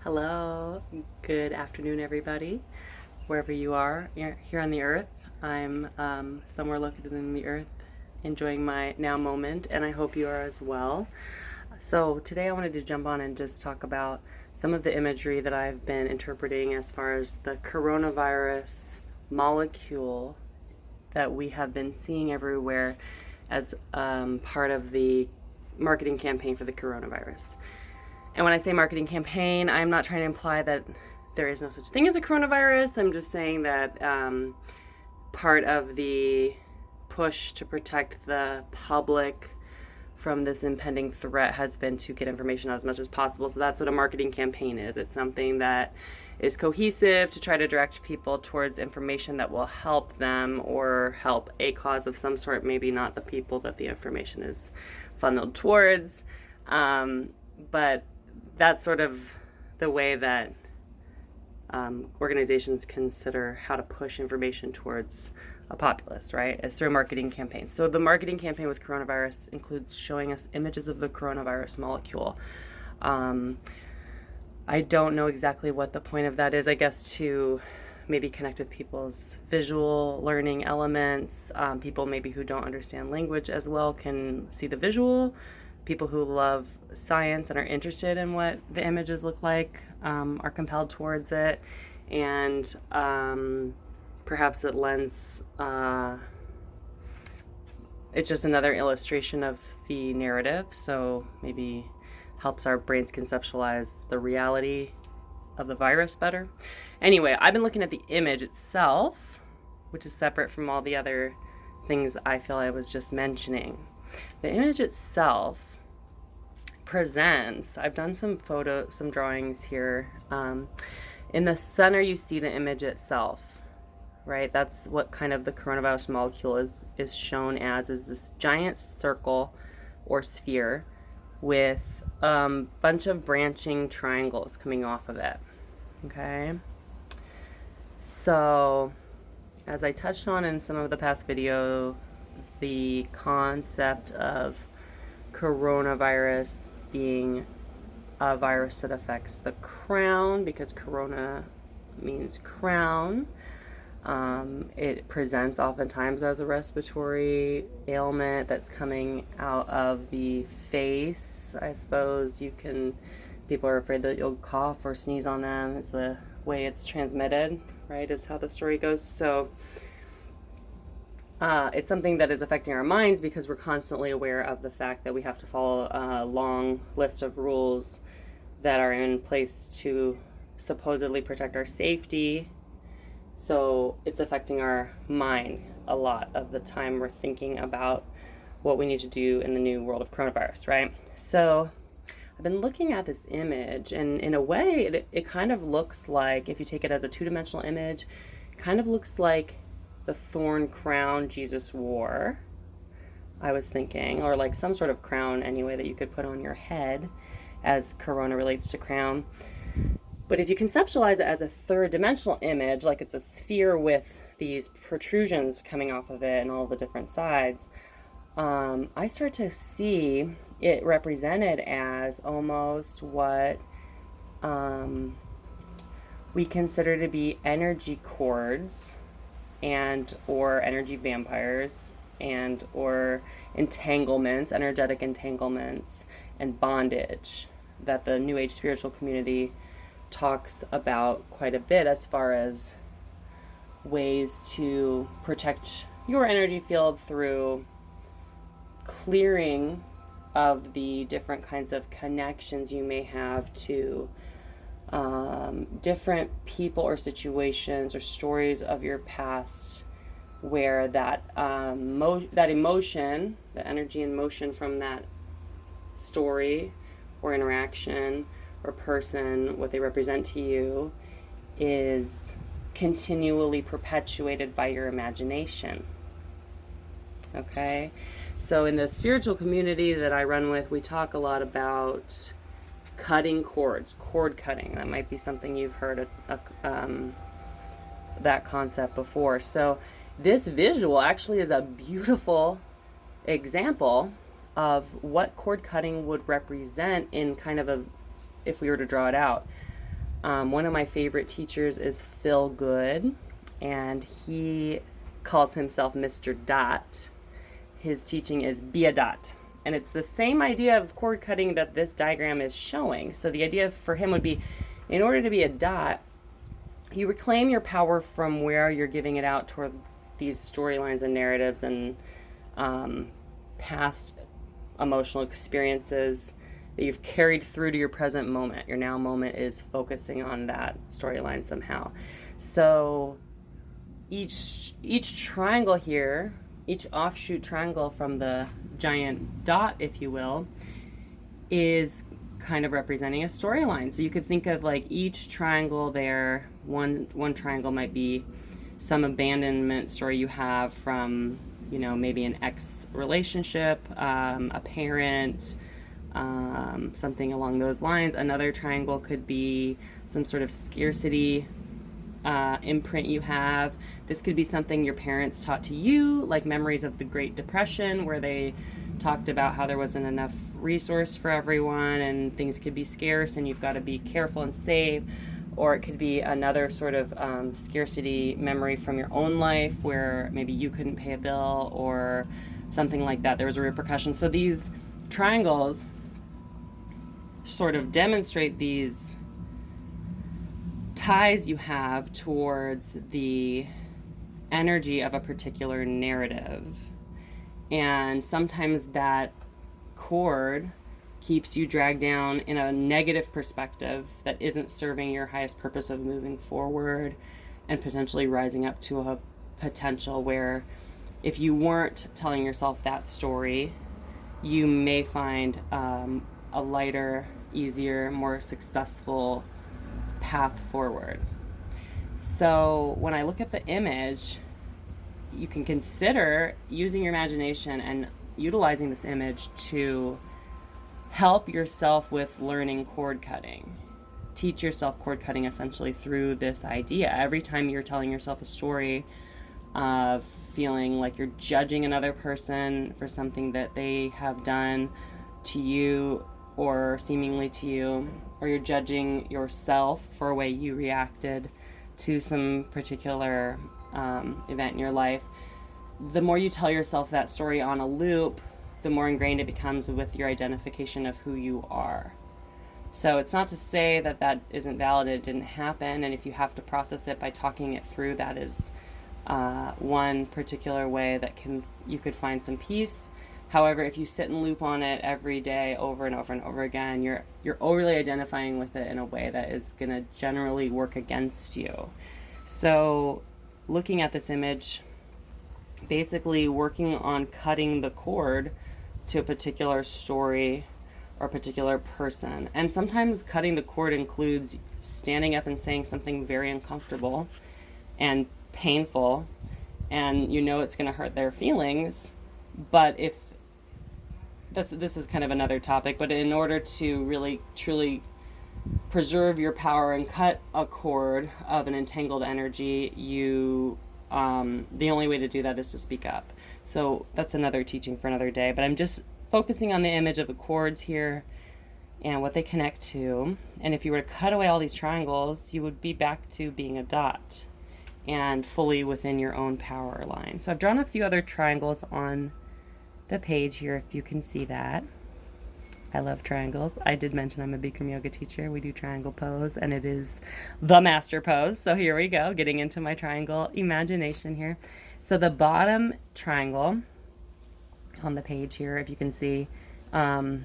Hello, good afternoon, everybody, wherever you are here on the earth. I'm somewhere located in the earth, enjoying my now moment, and I hope you are as well. So, today I wanted to jump on and just talk about some of the imagery that I've been interpreting as far as the coronavirus molecule that we have been seeing everywhere as part of the marketing campaign for the coronavirus. And when I say marketing campaign, I'm not trying to imply that there is no such thing as a coronavirus. I'm just saying that part of the push to protect the public from this impending threat has been to get information out as much as possible. So that's what a marketing campaign is. It's something that is cohesive to try to direct people towards information that will help them or help a cause of some sort, maybe not the people that the information is funneled towards. But that's sort of the way that organizations consider how to push information towards a populace, right? It's through a marketing campaign. So the marketing campaign with coronavirus includes showing us images of the coronavirus molecule. I don't know exactly what the point of that is, I guess, to maybe connect with people's visual learning elements. People maybe who don't understand language as well can see the visual. People who love science and are interested in what the images look like are compelled towards it. And perhaps it lends, it's just another illustration of the narrative. So maybe helps our brains conceptualize the reality of the virus better. Anyway, I've been looking at the image itself, which is separate from all the other things I feel I was just mentioning. The image itself presents, I've done some drawings here. In the center, you see the image itself, right? That's what kind of the coronavirus molecule is shown as, is this giant circle or sphere with a bunch of branching triangles coming off of it, okay? So, as I touched on in some of the past video, the concept of coronavirus being a virus that affects the crown, because corona means crown. It presents oftentimes as a respiratory ailment that's coming out of the face. I suppose people are afraid that you'll cough or sneeze on them. It's the way it's transmitted, right, is how the story goes. So it's something that is affecting our minds because we're constantly aware of the fact that we have to follow a long list of rules that are in place to supposedly protect our safety. So it's affecting our mind a lot of the time we're thinking about what we need to do in the new world of coronavirus, right? So I've been looking at this image, and in a way, it kind of looks like, if you take it as a two-dimensional image, it kind of looks like the thorn crown Jesus wore, I was thinking, or like some sort of crown anyway that you could put on your head, as corona relates to crown. But if you conceptualize it as a third-dimensional image, like it's a sphere with these protrusions coming off of it and all the different sides, I start to see it represented as almost what we consider to be energy cords and or energy vampires and or entanglements, energetic entanglements, and bondage that the New Age spiritual community talks about quite a bit as far as ways to protect your energy field through clearing of the different kinds of connections you may have to different people or situations or stories of your past where that emotion, the energy and motion from that story or interaction or person, what they represent to you, is continually perpetuated by your imagination. Okay? So in the spiritual community that I run with, we talk a lot about cutting cords, cord cutting. That might be something you've heard that concept before. So this visual actually is a beautiful example of what cord cutting would represent in kind of a, if we were to draw it out. One of my favorite teachers is Phil Good, and he calls himself Mr. Dot. His teaching is be a dot. And it's the same idea of cord cutting that this diagram is showing. So the idea for him would be, in order to be a dot, you reclaim your power from where you're giving it out toward these storylines and narratives and past emotional experiences that you've carried through to your present moment. Your now moment is focusing on that storyline somehow. So each triangle here, each offshoot triangle from the giant dot, if you will, is kind of representing a storyline. So you could think of like each triangle there, one triangle might be some abandonment story you have from, maybe an ex relationship, a parent, something along those lines. Another triangle could be some sort of scarcity imprint you have. This could be something your parents taught to you, like memories of the Great Depression, where they talked about how there wasn't enough resource for everyone and things could be scarce and you've got to be careful and save. Or it could be another sort of scarcity memory from your own life where maybe you couldn't pay a bill or something like that. There was a repercussion. So these triangles sort of demonstrate these ties you have towards the energy of a particular narrative. And sometimes that cord keeps you dragged down in a negative perspective that isn't serving your highest purpose of moving forward and potentially rising up to a potential where if you weren't telling yourself that story, you may find a lighter, easier, more successful path forward. So when I look at the image, you can consider using your imagination and utilizing this image to help yourself with learning cord cutting. Teach yourself cord cutting essentially through this idea. Every time you're telling yourself a story of feeling like you're judging another person for something that they have done to you or seemingly to you, or you're judging yourself for a way you reacted to some particular event in your life, the more you tell yourself that story on a loop, the more ingrained it becomes with your identification of who you are. So it's not to say that that isn't valid, it didn't happen, and if you have to process it by talking it through, that is one particular way that you could find some peace. However, if you sit and loop on it every day over and over and over again, you're overly identifying with it in a way that is going to generally work against you. So looking at this image, basically working on cutting the cord to a particular story or a particular person. And sometimes cutting the cord includes standing up and saying something very uncomfortable and painful, and it's going to hurt their feelings. But if this is kind of another topic, but in order to really truly preserve your power and cut a cord of an entangled energy, the only way to do that is to speak up. So that's another teaching for another day, but I'm just focusing on the image of the cords here and what they connect to. And if you were to cut away all these triangles, you would be back to being a dot and fully within your own power line. So I've drawn a few other triangles on the page here, if you can see that. I love triangles. I did mention I'm a Bikram yoga teacher. We do triangle pose, and it is the master pose. So here we go, getting into my triangle imagination here. So the bottom triangle on the page here, if you can see, the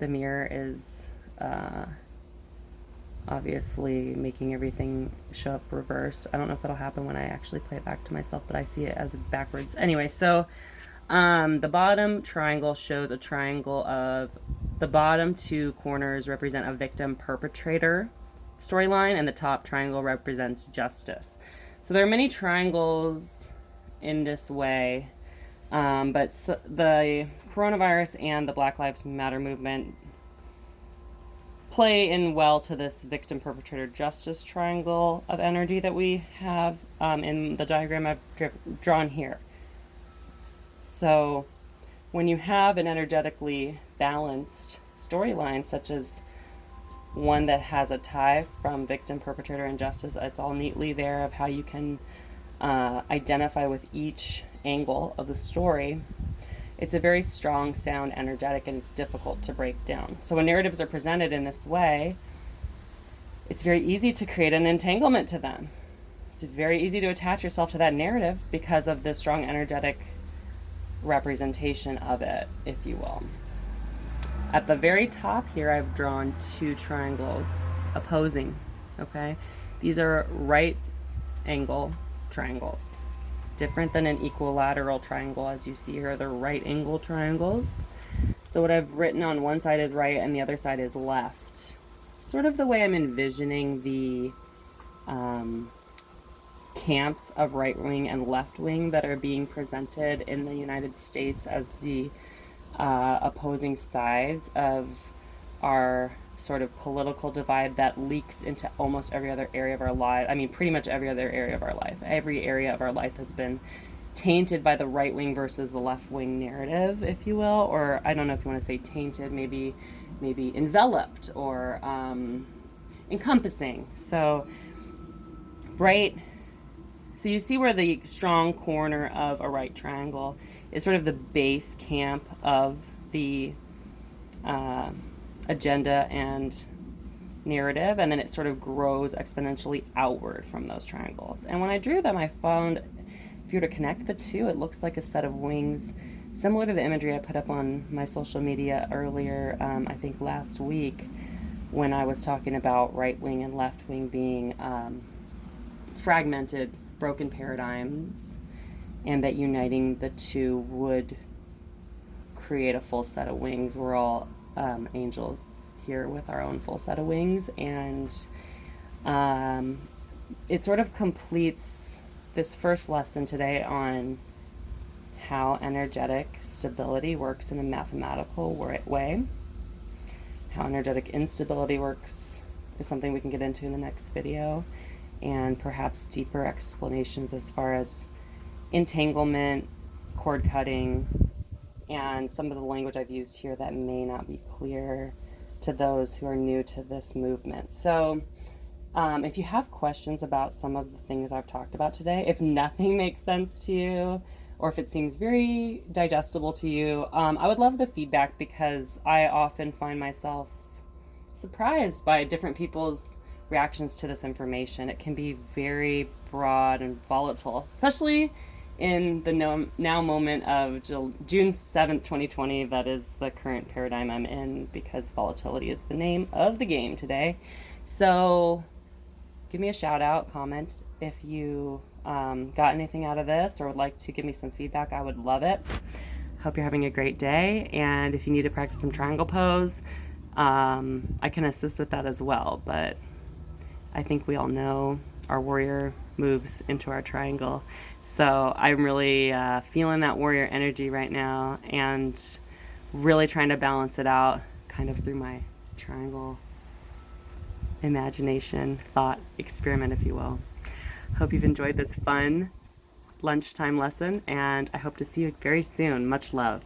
mirror is obviously making everything show up reverse. I don't know if that'll happen when I actually play it back to myself, but I see it as backwards. Anyway, so the bottom triangle shows a triangle of the bottom two corners represent a victim perpetrator storyline, and the top triangle represents justice. So there are many triangles in this way, but the coronavirus and the Black Lives Matter movement play in well to this victim perpetrator justice triangle of energy that we have in the diagram I've drawn here. So when you have an energetically balanced storyline, such as one that has a tie from victim, perpetrator, and justice. It's all neatly there of how you can identify with each angle of the story. It's a very strong, sound, energetic, and it's difficult to break down. So when narratives are presented in this way, it's very easy to create an entanglement to them. It's very easy to attach yourself to that narrative because of the strong, energetic representation of it, if you will. At the very top here, I've drawn 2 triangles opposing, okay? These are right angle triangles. Different than an equilateral triangle, as you see here, they're right angle triangles. So what I've written on one side is right and the other side is left. Sort of the way I'm envisioning the camps of right wing and left wing that are being presented in the United States as the opposing sides of our sort of political divide that leaks into almost every other area of our life. I mean, pretty much every other area of our life. Every area of our life has been tainted by the right wing versus the left wing narrative, if you will, or I don't know if you want to say tainted, maybe enveloped or encompassing. So you see where the strong corner of a right triangle is sort of the base camp of the agenda and narrative, and then it sort of grows exponentially outward from those triangles. And when I drew them, I found if you were to connect the two, it looks like a set of wings, similar to the imagery I put up on my social media earlier, I think last week, when I was talking about right wing and left wing being fragmented, broken paradigms, and that uniting the two would create a full set of wings. We're all angels here with our own full set of wings, and it sort of completes this first lesson today on how energetic stability works in a mathematical way. How energetic instability works is something we can get into in the next video, and perhaps deeper explanations as far as entanglement, cord cutting, and some of the language I've used here that may not be clear to those who are new to this movement. So if you have questions about some of the things I've talked about today, if nothing makes sense to you, or if it seems very digestible to you, I would love the feedback, because I often find myself surprised by different people's reactions to this information. It can be very broad and volatile, especially in the now moment of June 7th, 2020. That is the current paradigm I'm in, because volatility is the name of the game today. So give me a shout out, comment if you got anything out of this or would like to give me some feedback. I would love it. Hope you're having a great day, and if you need to practice some triangle pose, I can assist with that as well, but I think we all know our warrior moves into our triangle. So I'm really feeling that warrior energy right now, and really trying to balance it out kind of through my triangle imagination, thought experiment, if you will. Hope you've enjoyed this fun lunchtime lesson, and I hope to see you very soon. Much love.